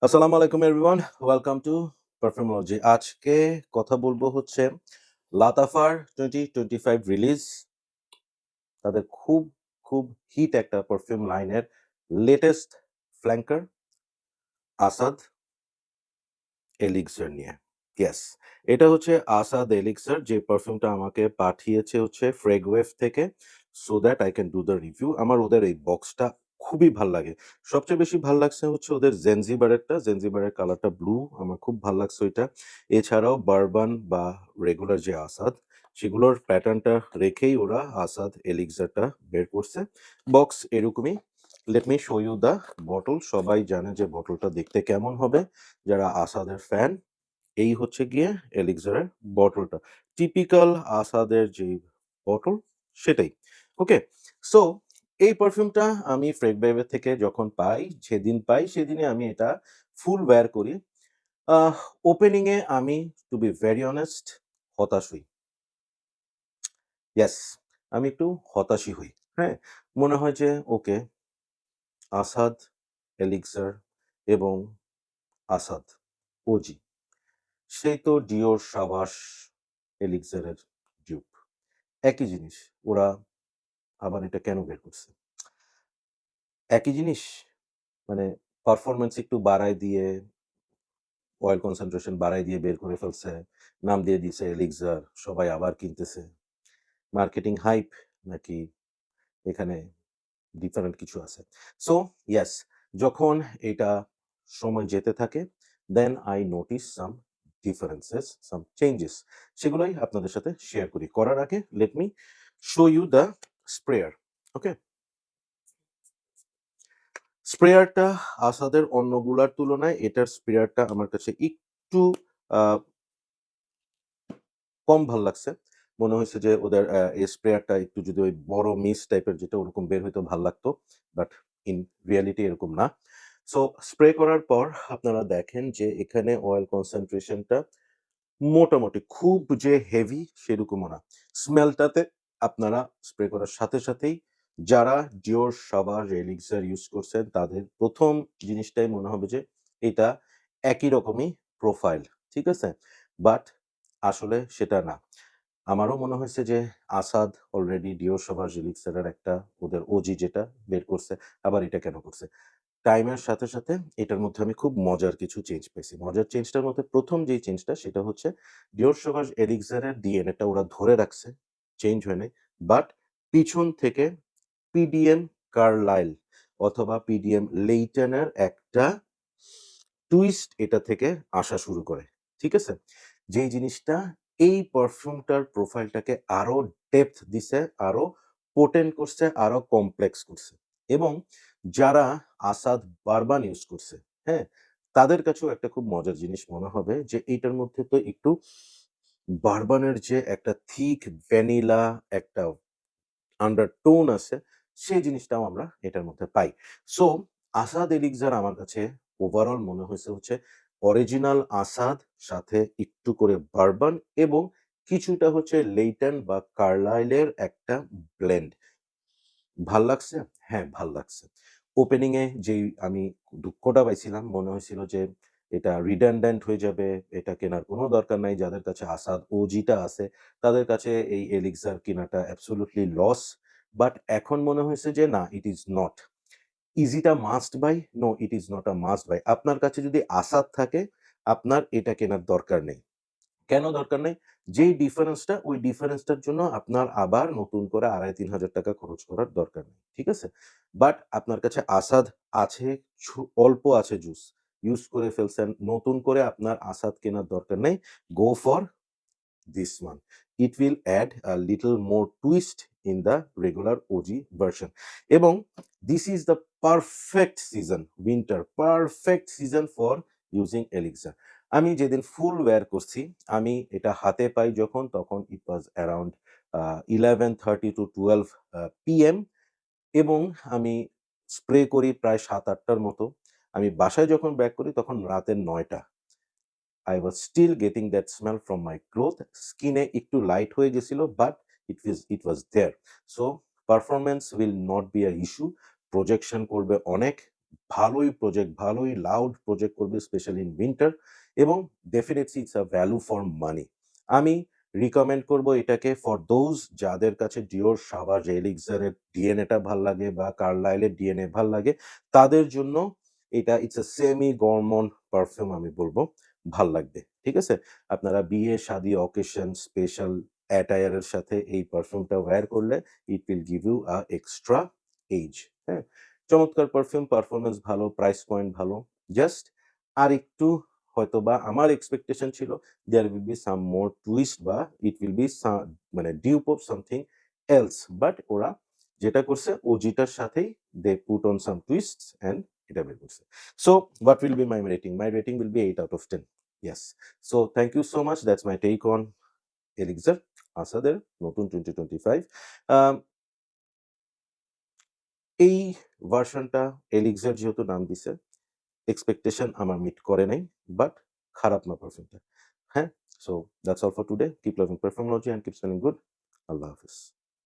আসসালামু আলাইকুম everyone, welcome to পারফিউমোলজি। আজকে কথা বলবো হচ্ছে লাতাফার 2025 রিলিজ, তাদের খুব হিট একটা পারফিউম লাইনের লেটেস্ট ফ্ল্যাঙ্কার আসাদ এলিক্সার নিয়ে। ইয়েস, এটা হচ্ছে আসাদ এলিক্সার, যে পারফিউমটা আমাকে পাঠিয়েছে হচ্ছে ফ্রেগওয়েভ থেকে, so that I can do the review. আমার ওদের এই বক্সটা খুবই ভাল লাগে। সবচেয়ে বেশি ভাল লাগছে হচ্ছে ওদের জেনজিবারের কালারটা ব্লু, আমার খুব ভাল লাগছে ওইটা। এছাড়াও বারবান বা রেগুলার যে আসাদ, সেগুলোর প্যাটার্নটা রেখেই ওরা আসাদ এলিক্সারটা বের করছে। বক্স এরকমই। Let me show you the bottle. সবাই জানে যে বটলটা দেখতে কেমন হবে, যারা আসাদের ফ্যান। এই হচ্ছে গিয়ে এলিক্সারের বটলটা, টিপিক্যাল আসাদের যে বটল সেটাই। ওকে, সো এই পারফিউমটা আমি ফ্রেগবেভ থেকে যখন পাই, যেদিন পাই সেদিনে আমি এটা ফুল ওয়্যার করি। আহ ওপেনিং এ আমি, টু বি ভেরি অনেস্ট, হতাশ হই। ইয়েস, আমি একটু হতাশই হই। হ্যাঁ, মনে হয় যে ওকে, আসাদ এলিক্সার এবং আসাদ ওজি, সেই তো ডিওর সাবাস এলিক্সারের ডিউপ, একই জিনিস। ওরা আবার এটা কেন বের করছে? একই জিনিস, মানে পারফরম্যান্স একটু বাড়ায় দিয়ে, অয়েল কনসেনট্রেশন বাড়ায় দিয়ে বের করে ফেলছে। নাম দিয়ে দিছে এলিক্সার, সবাই আবার কিনতেছে। মার্কেটিং হাইপ, নাকি এখানে ডিফারেন্ট কিছু আছে? সো ইয়েস, যখন এটা সময় যেতে থাকে, then I notice some differences, some changes. সেগুলোই আপনাদের সাথে শেয়ার করি। করার আগে let me show you the sprayer. Okay, স্প্রেয়ারটা আসাদের অন্যগুলার তুলনায় এটার স্প্রেয়ারটা আমার কাছে একটু আহ, কম ভাল লাগছে। মনে হয়েছে যে ওদের এই স্প্রেয়ারটা একটু যদি ওই বড় মিস টাইপের যেটা ওরকম বের হইতো ভাল লাগতো, বাট ইন রিয়ালিটি এরকম না। সো স্প্রে করার পর আপনারা দেখেন যে এখানে অয়েল কনসেন্ট্রেশনটা মোটামুটি খুব যে হেভি সেরকমও না। স্মেলটাতে আপনারা স্প্রে করার সাথে সাথেই, যারা ডিওর সাবাস এলিক্সার ইউজ করছেন তাদের প্রথম জিনিসটাই মনে হবে যে এটা একই রকমই প্রোফাইল, ঠিক আছে? বাট আসলে সেটা না। আমারও মনে হয়েছে যে আসাদ অলরেডি ডিওর সাবাস এলিক্সারের একটা ওদের ওজি যেটা বের করছে, আবার এটা কেন করছে? টাইমের সাথে সাথে এটার মধ্যে আমি খুব মজার কিছু চেঞ্জ পেয়েছি। মজার চেঞ্জটার মধ্যে প্রথম যেই চেঞ্জটা সেটা হচ্ছে ডিওর সাবাস এলিক্সারের ডিএনএটা ওরা ধরে রাখছে, চেঞ্জ হয় নাই। বাট পিছন থেকে পিডিএম কার্লাইল অথবা পিডিএম লেইটনের একটা টুইস্ট এটা থেকে আসা শুরু করে। ঠিক আছে? যেই জিনিসটা এই পারফিউমটার প্রোফাইলটাকে আরো ডেপথ দিছে, আরো পোটেন্ট করছে, আরো কমপ্লেক্স করছে। এবং যারা আসাদ বারবান ইউজ করছে, হ্যাঁ? তাদের কাছেও একটা খুব মজার জিনিস মনে হবে যে এইটার মধ্যে তো একটু বারবানের যে একটা থিক ভ্যানিলা একটা আন্ডারটোন আছে, সেই জিনিসটাও আমরা এটার মধ্যে পাই। সো আসাদ এলিক্সার আমার কাছে ওভারঅল মনে হয়েছে হচ্ছে অরিজিনাল আসাদ, সাথে একটু করে বারবান এবং কিছুটা হচ্ছে লেইটন বা কার্লাইলের একটা ব্লেন্ড। ভাল লাগছে? হ্যাঁ, ভাল লাগছে। ওপেনিং এ যেই আমি দুঃখটা পাইছিলাম, মনে হয়েছিল যে এটা রিডান্ডেন্ট হয়ে যাবে, এটা কেনার কোনো দরকার নাই। যাদের কাছে আসাদ ওজিটা আছে, তাদের কাছে এই এলিক্সার কেনাটা অ্যাবসোলিউটলি লস। বাট এখন মনে হয়েছে যে না, it is not. Is it a must buy? No, it is not a must buy. আপনার কাছে যদি আসাদ থাকে, আপনার এটা কেনার দরকার নেই। কেন দরকার নেই? যেই ডিফারেন্সটা, ওই ডিফারেন্সটার জন্য আপনার আবার নতুন করে ২,৫০০ টাকা খরচ করার দরকার নেই। ঠিক আছে? বাট আপনার কাছে আসাদ আছে, অল্প আছে জুস। ইউজ করে ফেলছেন। নতুন করে আপনার আসাদ কেনার দরকার নেই। Go for this one. It will add a little more twist in the regular OG version. এবং this is the perfect season, winter, perfect season for using Elixir. আমি যেদিন ফুল ওয়্যার করছি, আমি এটা হাতে পাই যখন, তখন it was around 11:30 to 12 PM, এবং আমি স্প্রে করি প্রায় ৭-৮টার মতো। আমি বাসায় যখন ব্যাক করি তখন রাতের ৯টা। I was still getting that smell from my cloth. স্কিনে একটু লাইট হয়ে গেছিল, but it was there. So performance will not be a issue. Projection করবে অনেক, ভালোই প্রজেক্ট, ভালোই লাউড প্রজেক্ট করবে স্পেশালি ইন উইন্টার এবং definitely it's a value for money. আমি রিকমেন্ড করব এটাকে ফর দোজ যাদের কাছে ডিওর, সাবাস, এলিক্সার এর ডিএনএ টা ভাল লাগে বা কার্লাইল এর ডিএনএ ভাল লাগে, তাদের জন্য এটা ইটস আ সেমি গরমন পারফিউম আমি বলব, ভাল লাগবে। ঠিক আছে? আপনারা বিয়ে, শাদী, অকেশন, স্পেশাল অ্যাটায়ার এর সাথে এই পারফিউমটা ওয়্যার করলে it will give you a extra edge. হ্যাঁ? চমৎকার পারফিউম, পারফরম্যান্স ভালো, প্রাইস পয়েন্ট ভালো। জাস্ট আরেকটু হয়তোবা আমার এক্সপেকটেশন ছিল there will be some more twist বা it will be মানে dupe of something else, but ওরা যেটা করছে ওজিটার সাথেই they put on some twists and এটা বের করছে। So what will be my rating? My rating will be 8 out of 10. Yes. So thank you so much. That's my take on Elixir আসাদের নতুন 2025। আম এই ভার্শনটা এলিক্সার যেহেতু নাম দিছে, এক্সপেকটেশন আমার মিট করে নাই। বাট খারাপ না পারফিউমটা। হ্যাঁ? So that's all for today. Keep loving Perfumology and keep smelling good. আল্লাহ হাফেজ।